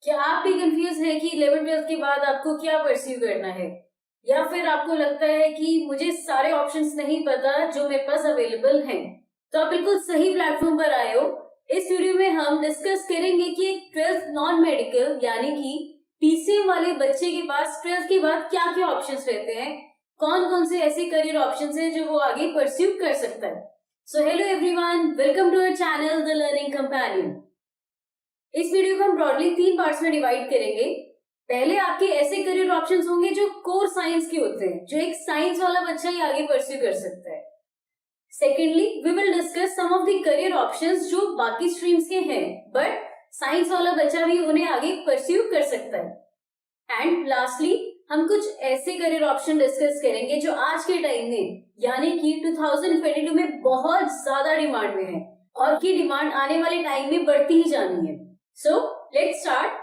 क्या आप भी कंफ्यूज हैं कि 11th-12th के बाद आपको क्या परस्यू करना है? या फिर आपको लगता है कि मुझे सारे ऑप्शंस नहीं पता जो मेरे पास अवेलेबल हैं? तो आप बिल्कुल सही प्लेटफॉर्म पर आए हो। इस वीडियो में हम डिस्कस करेंगे कि एक 12th नॉन मेडिकल यानी कि पीसीएम वाले बच्चे के पास 12th के बाद क्या-क्या ऑप्शंस रहते हैं? कौन-कौन से ऐसे करियर ऑप्शंस हैं जो वो आगे परस्यू कर सकता है? So hello everyone, welcome to our channel the learning companion. इस वीडियो को हम ब्रॉडली 3 पार्ट्स में डिवाइड करेंगे। पहले आपके ऐसे करियर ऑप्शंस होंगे जो कोर साइंस के होते हैं, जो एक साइंस वाला बच्चा ही आगे परस्यू कर सकता है। Secondly, we will discuss some of the career options जो बाकी स्ट्रीम्स के हैं, बट साइंस वाला बच्चा भी उन्हें आगे परस्यू कर सकता है। एंड लास्टली, हम कुछ ऐसे करियर ऑप्शन डिस्कस करेंगे जो आज के टाइम में यानी कि 2022 में बहुत ज्यादा डिमांड में है और की डिमांड आने वाले टाइम में बढ़ती ही जानी है। So let's start.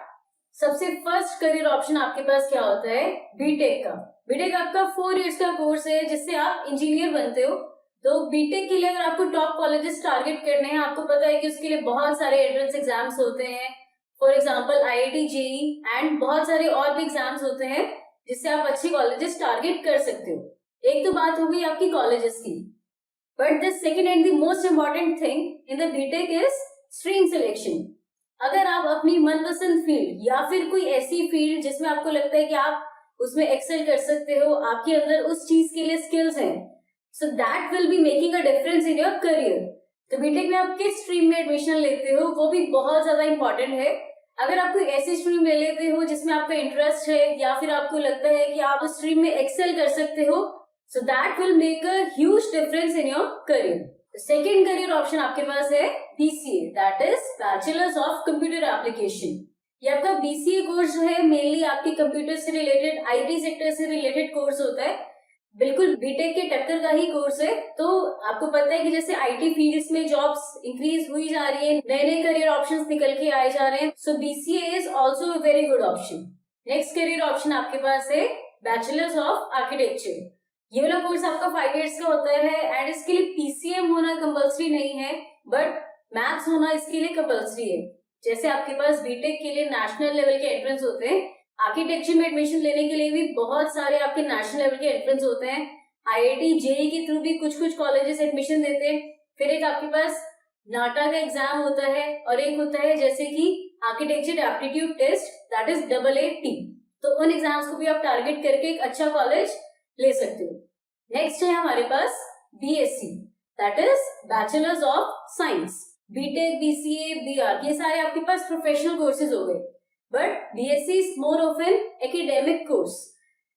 सबसे फर्स्ट करियर ऑप्शन आपके पास क्या होता है? बीटेक का। बीटेक आपका 4 इयर्स का कोर्स है जिससे आप इंजीनियर बनते हो। तो बीटेक के लिए अगर आपको टॉप कॉलेजेस टारगेट करने हैं, आपको पता है कि उसके लिए बहुत सारे एंट्रेंस एग्जाम्स होते हैं, for example IIT, JEE and बहुत सारे और भी एग्जाम्स होते हैं जिससे आप अच्छे कॉलेजेस टारगेट कर सकते हो। एक तो बात हो गई आपकी कॉलेजेस की, but the second and the most important thing in the BTech is stream selection. अगर आप अपनी मनपसंद फील्ड या फिर कोई ऐसी फील्ड जिसमें आपको लगता है कि आप उसमें एक्सेल कर सकते हो, आपके अंदर उस चीज के लिए स्किल्स हैं, so that will be making a difference in your career. तो बीटेक में आप किस स्ट्रीम में एडमिशन लेते हो वो भी बहुत ज्यादा इंपॉर्टेंट है। अगर आप कोई ऐसी स्ट्रीम ले लेते हो जिसमें आपका इंटरेस्ट है या फिर आपको लगता है कि आप उस स्ट्रीम में एक्सेल कर सकते हो, so that will make a huge difference in your career. Second career option आपके पास है BCA, that is bachelors of computer application. ये आपका बीसीए कोर्स जो है मेनली आपके कंप्यूटर से रिलेटेड, आईटी सेक्टर से रिलेटेड कोर्स होता है। बिल्कुल बीटेक के टक्कर का ही कोर्स है। तो आपको पता है कि जैसे आईटी फील्ड्स में जॉब्स इंक्रीज हुई जा रही है, नए नए करियर ऑप्शंस निकल के आए जा रहे हैं, so BCA is also a very good option. Next career option आपके पास है बैचलर्स ऑफ आर्किटेक्चर। ये वाला कोर्स आपका 5 इयर्स का होता है एंड इसके लिए पीसीएम होना कंपल्सरी नहीं है, बट मैथ्स होना इसके लिए कंपल्सरी है। जैसे आपके पास बीटेक के लिए नेशनल लेवल के एंट्रेंस होते हैं, आर्किटेक्चर में एडमिशन लेने के लिए भी बहुत सारे आपके नेशनल लेवल के एंट्रेंस होते हैं। आईआईटी, जेई के थ्रू भी कुछ कुछ कॉलेजेस एडमिशन देते हैं। फिर एक आपके पास नाटा का एग्जाम होता है और एक होता है जैसे कि architecture aptitude test, that is AAT। तो उन एग्जाम्स को भी आप टारगेट करके एक अच्छा कॉलेज ले सकते हो। नेक्स्ट है हमारे पास BSc, that is bachelors of science. BTech, BCA, BR, ये सारे आपके पास प्रोफेशनल कोर्सेज हो गए, but BSc is more of an academic course.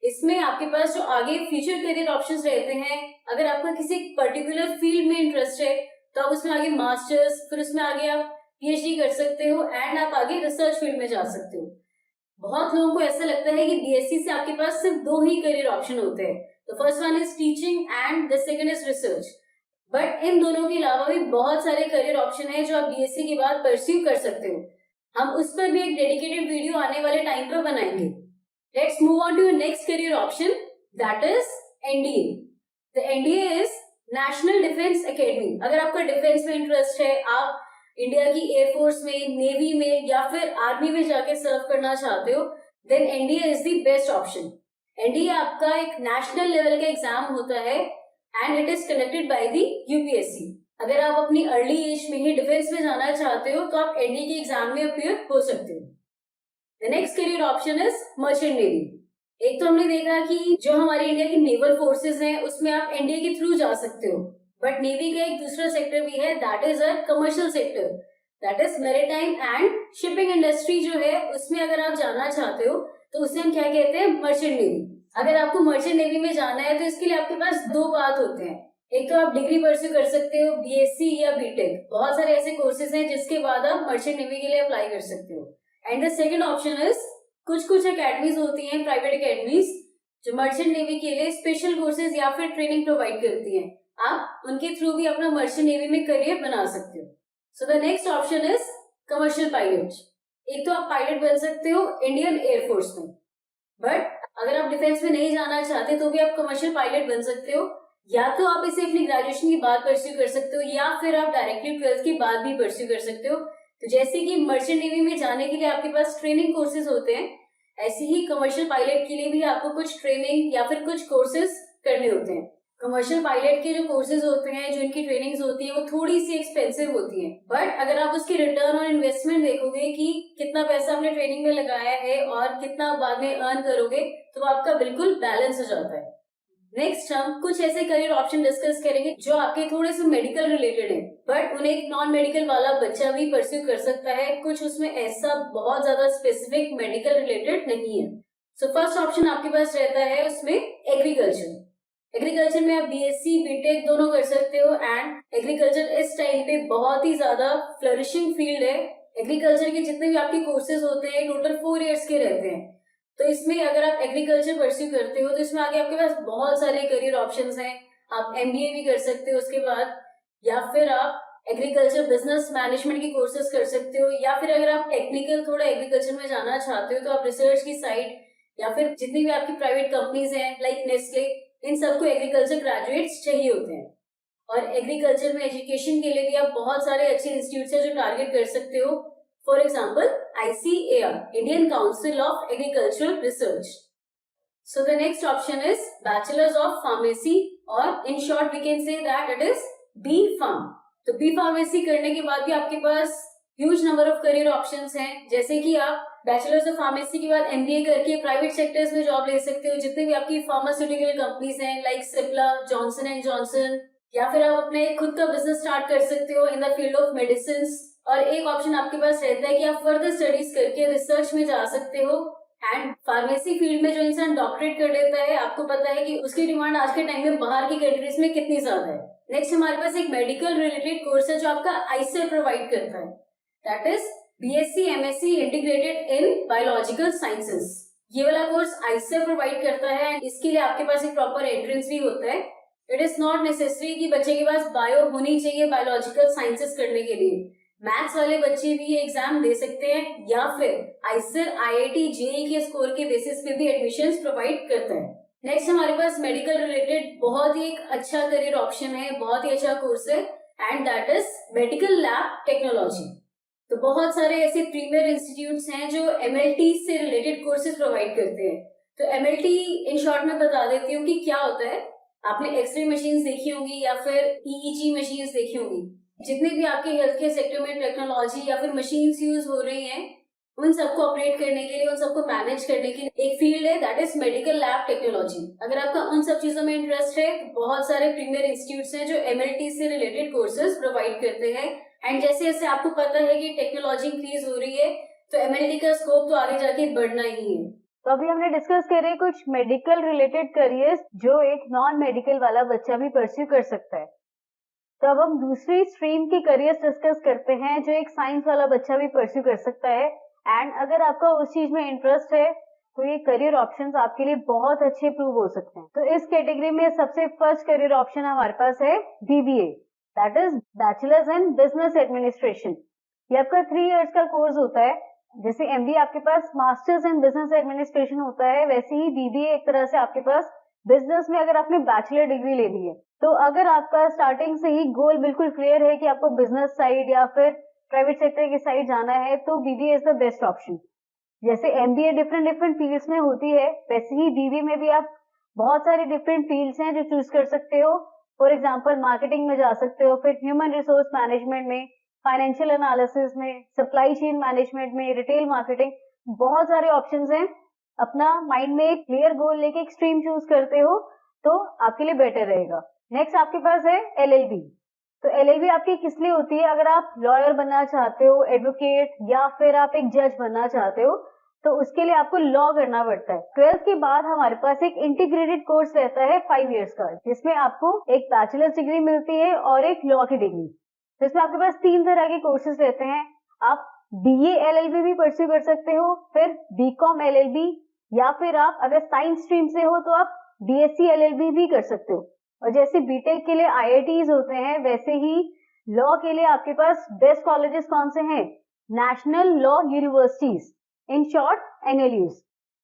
इसमें आपके पास जो आगे फ्यूचर करियर ऑप्शंस रहते हैं, अगर आपका किसी पर्टिकुलर फील्ड में इंटरेस्ट है तो आप उसमें आगे मास्टर्स, फिर उसमें आगे आप पीएचडी कर सकते हो एंड आप आगे रिसर्च फील्ड में जा सकते हो। बहुत लोगों को ऐसा लगता है कि बीएससी से आपके पास सिर्फ 2 ही करियर ऑप्शन होते हैं, तो first one is teaching and the second is research. But in दोनों के अलावा भी बहुत सारे करियर ऑप्शन है जो आप बीएससी के बाद परस्यू कर सकते हो। हम उस पर भी एक डेडिकेटेड वीडियो आने वाले टाइम पर बनाएंगे। Let's move on to your next career option, that is NDA. The NDA is National Defence Academy. अगर आपका डिफेंस में इंटरेस्ट है, आप इंडिया की एयरफोर्स में, नेवी में या फिर आर्मी में जाके सर्व करना चाहते हो, then NDA is the best option. NDA आपका एक नेशनल लेवल का एग्जाम होता है and it is conducted by the UPSC. अगर आप अपनी अर्ली एज में ही डिफेंस में जाना चाहते हो तो आप एनडीए के एग्जाम में अपीयर हो सकते हो। The next career option is merchant navy. एक तो हमने देखा कि जो हमारी इंडिया की नेवल फोर्सेस हैं उसमें आप एनडीए के थ्रू जा सकते हो, बट नेवी का एक दूसरा सेक्टर भी है, that is a commercial sector, that is maritime and shipping industry जो है, उसमें अगर आप जाना चाहते हो तो उसे हम क्या कहते हैं? Merchant navy. अगर आपको मर्चेंट नेवी में जाना है तो इसके लिए आपके पास 2 पाथ होते हैं। एक तो आप डिग्री परस्यू कर सकते हो, बीएससी या बीटेक, बहुत सारे ऐसे कोर्सेज हैं जिसके बाद आप मर्चेंट नेवी के लिए अप्लाई कर सकते हो। And the second option is कुछ कुछ एकेडमीज होती हैं, प्राइवेट एकेडमीज, जो मर्चेंट नेवी के लिए स्पेशल कोर्सेज या फिर ट्रेनिंग प्रोवाइड करती हैं। आप उनके थ्रू भी अपना मर्चेंट नेवी में करियर बना सकते हो। So the next option is commercial pilot. एक तो आप पायलट बन सकते हो इंडियन एयरफोर्स में, बट अगर आप डिफेंस में नहीं जाना चाहते तो भी आप कमर्शियल पायलट बन सकते हो। या तो आप इसे अपनी ग्रेजुएशन के बाद परस्यू कर सकते हो या फिर आप डायरेक्टली 12th के बाद भी परस्यू कर सकते हो। तो जैसे कि मर्चेंट नेवी में जाने के लिए आपके पास ट्रेनिंग कोर्सेज होते हैं, ऐसे ही कमर्शियल पायलट के लिए भी आपको कुछ ट्रेनिंग या फिर कुछ कोर्सेज करने होते हैं। कमर्शियल पायलट के जो कोर्सेज होते हैं, जो इनकी ट्रेनिंग्स होती है, वो थोड़ी सी एक्सपेंसिव होती है, बट अगर आप उसकी रिटर्न ऑन इन्वेस्टमेंट देखोगे कि कितना पैसा आपने ट्रेनिंग में लगाया है और कितना बाद में अर्न करोगे, तो आपका बिल्कुल बैलेंस हो जाता है। नेक्स्ट हम कुछ ऐसे करियर ऑप्शन डिस्कस करेंगे जो आपके थोड़े से मेडिकल रिलेटेड है, बट उन्हें एक नॉन मेडिकल वाला बच्चा भी परस्यू कर सकता है। कुछ उसमें ऐसा बहुत ज्यादा स्पेसिफिक मेडिकल रिलेटेड नहीं है। सो फर्स्ट ऑप्शन आपके पास रहता है उसमें एग्रीकल्चर। एग्रीकल्चर में आप बीएससी बीटेक दोनों कर सकते हो एंड एग्रीकल्चर इस टाइम पे बहुत ही ज्यादा फ्लरिशिंग फील्ड है। एग्रीकल्चर के जितने भी आपके कोर्सेज होते हैं टोटल 4 इयर्स के रहते हैं, तो इसमें अगर आप एग्रीकल्चर परस्यू करते हो तो इसमें आगे आपके पास बहुत सारे करियर ऑप्शंस हैं। आप एमबीए भी कर सकते हो उसके बाद, या फिर आप एग्रीकल्चर बिजनेस मैनेजमेंट की कोर्सेज कर सकते हो, या फिर अगर आप टेक्निकल थोड़ा एग्रीकल्चर में जाना चाहते हो तो आप रिसर्च की साइड या फिर जितनी भी आपकी प्राइवेट कंपनीज हैं लाइक नेस्ले, इन सबको एग्रीकल्चर ग्रेजुएट्स चाहिए होते हैं। और एग्रीकल्चर में एजुकेशन के लिए भी आप बहुत सारे अच्छे इंस्टीट्यूट है जो टारगेट कर सकते हो। For example ICAR, Indian Council of Agricultural Research. So the next option is Bachelors of Pharmacy, or in short we can say that it is B Pharm. तो B Pharmacy करने के बाद भी आपके पास huge number of career options हैं, जैसे कि आप बैचलर्स ऑफ फार्मेसी के बाद MBA करके प्राइवेट सेक्टर्स में जॉब ले सकते हो, जितने भी आपकी फार्मास्यूटिकल कंपनीज हैं like Cipla, Johnson and Johnson, या फिर आप अपने खुद का बिजनेस स्टार्ट कर सकते हो in the field of medicine. और एक ऑप्शन आपके पास रहता है कि आप फर्दर स्टडीज करके रिसर्च में जा सकते हो। एंड फार्मेसी फील्ड में जो इंसान डॉक्टरेट कर लेता है, आपको पता है कि उसकी डिमांड आज के टाइम में बाहर की कंट्रीज में कितनी ज्यादा है। नेक्स्ट हमारे पास एक मेडिकल रिलेटेड कोर्स है जो आपका आईसीआर प्रोवाइड करता है, that is BSc MSc integrated in biological sciences. ये वाला कोर्स आईसीआर प्रोवाइड करता है एंड इसके लिए आपके पास एक प्रॉपर एंट्रेंस भी होता है। इट इज नॉट नेसेसरी कि बच्चे के पास बायो होनी चाहिए बायोलॉजिकल साइंसेस करने के लिए। मैथ्स वाले बच्चे भी ये एग्जाम दे सकते हैं, या फिर आईसीआर IIT JEE के स्कोर के बेसिस पे भी एडमिशंस प्रोवाइड करता है। नेक्स्ट हमारे पास मेडिकल रिलेटेड बहुत ही एक अच्छा करियर ऑप्शन है, बहुत ही अच्छा कोर्स है, and that is medical lab technology. तो बहुत सारे ऐसे प्रीमियर इंस्टीट्यूट्स हैं जो MLT से रिलेटेड कोर्सेज प्रोवाइड करते हैं। तो MLT इन शॉर्ट में बता देती हूँ कि क्या होता है। आपने एक्सरे मशीन्स देखी होंगी या फिर EEG मशीन्स देखी होंगी। जितने भी आपके हेल्थ केयर सेक्टर में टेक्नोलॉजी या फिर मशीन्स यूज हो रही हैं, उन सबको ऑपरेट करने के लिए, उन सबको मैनेज करने के लिए एक फील्ड है that is medical lab technology. अगर आपका उन सब चीजों में इंटरेस्ट है तो बहुत सारे प्रीमियर इंस्टीट्यूट्स हैं जो MLT से रिलेटेड कोर्सेज प्रोवाइड करते हैं। एंड जैसे जैसे आपको पता है कि टेक्नोलॉजी इंक्रीज हो रही है तो MLT का स्कोप तो आगे जाके बढ़ना ही है। तो अभी हमने डिस्कस करे कुछ मेडिकल रिलेटेड करियर्स जो एक नॉन मेडिकल वाला बच्चा भी परस्यू कर सकता है। तो अब हम दूसरी स्ट्रीम की करियर्स डिस्कस करते हैं जो एक साइंस वाला बच्चा भी परस्यू कर सकता है। एंड अगर आपका उस चीज में इंटरेस्ट है तो ये करियर ऑप्शंस आपके लिए बहुत अच्छे प्रूव हो सकते हैं। तो इस कैटेगरी में सबसे फर्स्ट करियर ऑप्शन हमारे पास है BBA, that is bachelors in business administration. ये आपका 3 इयर्स का कोर्स होता है। जैसे MBA आपके पास मास्टर्स इन बिजनेस एडमिनिस्ट्रेशन होता है, वैसे ही BBA एक तरह से आपके पास बिजनेस में अगर आपने बैचलर डिग्री ले ली है तो अगर आपका स्टार्टिंग से ही गोल बिल्कुल क्लियर है कि आपको बिजनेस साइड या फिर प्राइवेट सेक्टर की साइड जाना है तो BBA is the best option. जैसे MBA डिफरेंट फील्ड्स में होती है, वैसे ही BBA में भी आप बहुत सारे डिफरेंट फील्ड्स हैं जो चूज कर सकते हो। फॉर एग्जाम्पल मार्केटिंग में जा सकते हो, फिर ह्यूमन रिसोर्स मैनेजमेंट में, फाइनेंशियल एनालिसिस में, सप्लाई चेन मैनेजमेंट में, रिटेल मार्केटिंग, बहुत सारे ऑप्शंस हैं। अपना माइंड में एक क्लियर गोल लेके एक स्ट्रीम चूज करते हो तो आपके लिए बेटर रहेगा। नेक्स्ट आपके पास है LLB। तो LLB आपकी किस लिए होती है? अगर आप लॉयर बनना चाहते हो, एडवोकेट, या फिर आप एक जज बनना चाहते हो तो उसके लिए आपको लॉ करना पड़ता है। 12th के बाद हमारे पास एक इंटीग्रेटेड कोर्स रहता है 5 इयर्स का, जिसमें आपको एक बैचलर्स डिग्री मिलती है और एक लॉ की डिग्री। जिसमें आपके पास 3 तरह के कोर्सेज रहते हैं। आप BA LLB भी परस्यू कर सकते हो, फिर BCom LLB, या फिर आप अगर साइंस स्ट्रीम से हो तो आप BSc LLB भी कर सकते हो। और जैसे बीटेक के लिए IITs होते हैं, वैसे ही लॉ के लिए आपके पास बेस्ट कॉलेजेस कौन से हैं? National law universities, in short NLUs।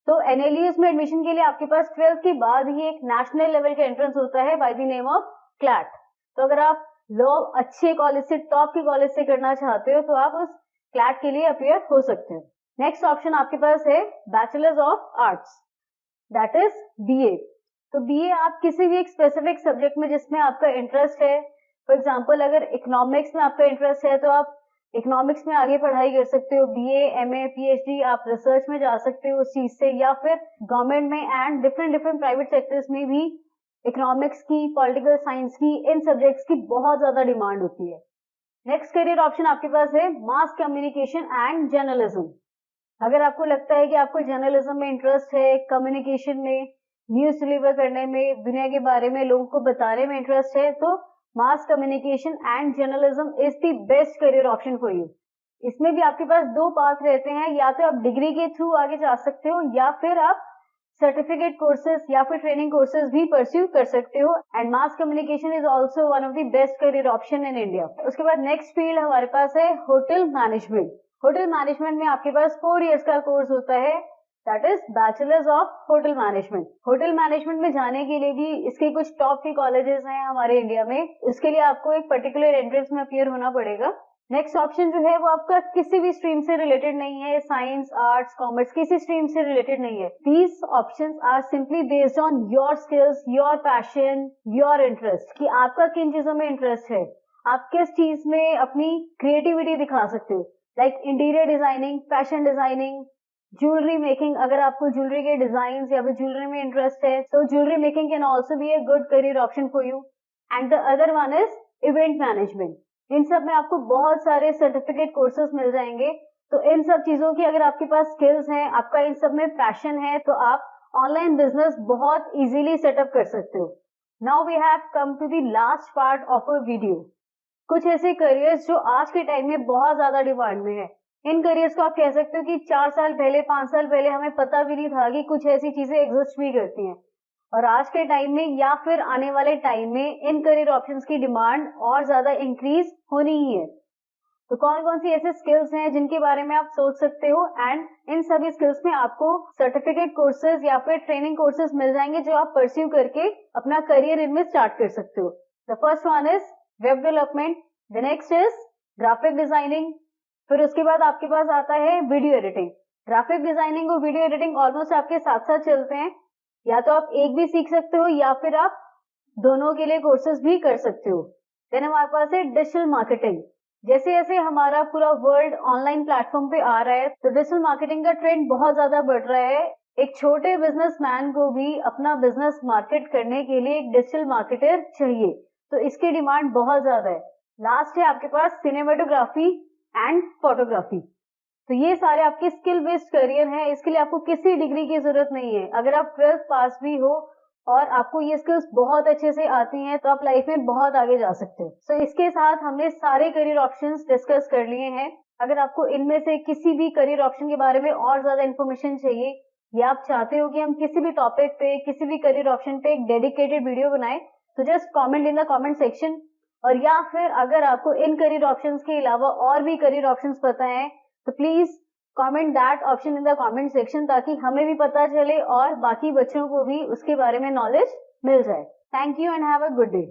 तो NLUs में एडमिशन के लिए आपके पास 12th के बाद ही एक नेशनल लेवल का एंट्रेंस होता है by the name of CLAT। तो अगर आप लॉ अच्छे कॉलेज से, टॉप के कॉलेज से करना चाहते हो तो आप उस क्लैट के लिए अपियर हो सकते हो। नेक्स्ट ऑप्शन आपके पास है bachelors of arts, that is BA. तो बीए आप किसी भी एक स्पेसिफिक सब्जेक्ट में जिसमें आपका इंटरेस्ट है, फॉर एग्जांपल अगर इकोनॉमिक्स में आपका इंटरेस्ट है तो आप इकोनॉमिक्स में आगे पढ़ाई कर सकते हो, बीए, एमए, पीएचडी, आप रिसर्च में जा सकते हो उस चीज से, या फिर गवर्नमेंट में एंड डिफरेंट प्राइवेट सेक्टर्स में भी इकोनॉमिक्स की, पॉलिटिकल साइंस की, इन सब्जेक्ट्स की बहुत ज्यादा डिमांड होती है। नेक्स्ट करियर ऑप्शन आपके पास है मास कम्युनिकेशन एंड जर्नलिज्म। अगर आपको लगता है कि आपको जर्नलिज्म में इंटरेस्ट है, कम्युनिकेशन में, न्यूज डिलीवर करने में, दुनिया के बारे में लोगों को बताने में इंटरेस्ट है, तो mass communication and journalism is the best career option for you. इसमें भी आपके पास दो पाथ रहते हैं, या तो आप डिग्री के थ्रू आगे जा सकते हो या फिर आप सर्टिफिकेट कोर्सेज या फिर ट्रेनिंग कोर्सेज भी परस्यू कर सकते हो। And mass communication is also one of the best career option in India. उसके बाद नेक्स्ट फील्ड हमारे पास है होटल मैनेजमेंट। होटल मैनेजमेंट में आपके पास 4 इयर्स का कोर्स होता है, that is bachelors of hotel management. Hotel management में जाने के लिए भी इसके कुछ टॉप के कॉलेजेस हैं हमारे इंडिया में, इसके लिए आपको एक पर्टिकुलर एंट्रेंस में अपीयर होना पड़ेगा। नेक्स्ट ऑप्शन जो है वो आपका किसी भी स्ट्रीम से रिलेटेड नहीं है, साइंस, आर्ट्स, कॉमर्स, किसी स्ट्रीम से रिलेटेड नहीं है। These options are simply based on your skills, your passion, your interest, कि आपका किन चीजों में इंटरेस्ट है, आप किस चीज में अपनी क्रिएटिविटी दिखा सकते हो, like interior designing, fashion designing, jewellery making. अगर आपको ज्वेलरी के डिजाइन या फिर ज्वेलरी में इंटरेस्ट है तो jewellery making can also be a good career option for you. And the other one is event management. इन सब में आपको बहुत सारे सर्टिफिकेट कोर्सेज मिल जाएंगे। तो इन सब चीजों की अगर आपके पास स्किल्स हैं, आपका इन सब में पैशन है, तो आप ऑनलाइन बिजनेस बहुत इजीली सेटअप कर सकते हो। Now we have come to the last part of a video. कुछ ऐसे करियर्स जो आज के टाइम में बहुत ज्यादा डिमांड में है। इन करियर्स को आप कह सकते हो कि 4 साल पहले, 5 साल पहले हमें पता भी नहीं था कि कुछ ऐसी चीजें एग्जिस्ट भी करती हैं, और आज के टाइम में या फिर आने वाले टाइम में इन करियर ऑप्शंस की डिमांड और ज्यादा इंक्रीज होनी ही है। तो कौन कौन सी ऐसे स्किल्स हैं जिनके बारे में आप सोच सकते हो, एंड इन सभी स्किल्स में आपको सर्टिफिकेट कोर्सेज या फिर ट्रेनिंग कोर्सेज मिल जाएंगे जो आप परस्यू करके अपना करियर इनमें स्टार्ट कर सकते हो। The first one is web development, the next is graphic designing, फिर उसके बाद आपके पास आता है वीडियो एडिटिंग। ग्राफिक डिजाइनिंग और वीडियो एडिटिंग ऑलमोस्ट आपके साथ साथ चलते हैं, या तो आप एक भी सीख सकते हो या फिर आप दोनों के लिए कोर्सेज भी कर सकते हो। देन हमारे पास है डिजिटल मार्केटिंग। जैसे जैसे हमारा पूरा वर्ल्ड ऑनलाइन प्लेटफॉर्म पे आ रहा है तो डिजिटल मार्केटिंग का ट्रेंड बहुत ज्यादा बढ़ रहा है। एक छोटे बिजनेसमैन को भी अपना बिजनेस मार्केट करने के लिए एक डिजिटल मार्केटर चाहिए, तो इसकी डिमांड बहुत ज्यादा है। लास्ट है आपके पास सिनेमेटोग्राफी एंड फोटोग्राफी। तो ये सारे आपके स्किल बेस्ड करियर हैं, इसके लिए आपको किसी डिग्री की जरूरत नहीं है। अगर आप 12th पास भी हो और आपको ये स्किल्स बहुत अच्छे से आती हैं तो आप लाइफ में बहुत आगे जा सकते हो। तो इसके साथ हमने सारे करियर ऑप्शंस डिस्कस कर लिए हैं। अगर आपको इनमें से किसी भी करियर ऑप्शन के बारे में और ज्यादा इन्फॉर्मेशन चाहिए, या आप चाहते हो कि हम किसी भी टॉपिक पे, किसी भी करियर ऑप्शन पे एक डेडिकेटेड वीडियो बनाएं, तो just comment in the comment section. और या फिर अगर आपको इन करियर ऑप्शंस के अलावा और भी करियर ऑप्शंस पता है तो please comment that option in the comment section, ताकि हमें भी पता चले और बाकी बच्चों को भी उसके बारे में नॉलेज मिल जाए। Thank you and have a good day.